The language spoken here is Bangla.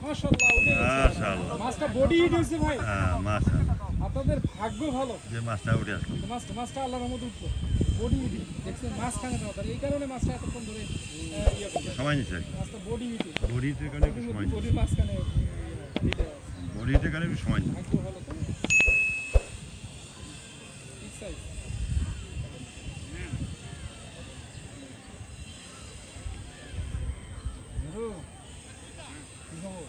মাশাআল্লাহ উঠে গেছে মাশাআল্লাহ। মাছটা বডি হিট হয়েছে ভাই হ্যাঁ মাশাআল্লাহ। আপনাদের ভাগ্য ভালো যে মাছটা উঠে আসলো। মাছটা আল্লাহর রহমতে উঠলো বডি হিট দেখছেন মাছ খানে না এই কারণে মাছটা এতক্ষণ ধরে ইয়ে করছে সময় নিচ্ছে মাছটা বডি হিট বডিতে কারণে একটু সময় নিচ্ছে। বডির মাঝখানে বডিতে কারণে একটু সময় নিচ্ছে। ভাগ্য ভালো তো ঠিক সাইজ কি খবর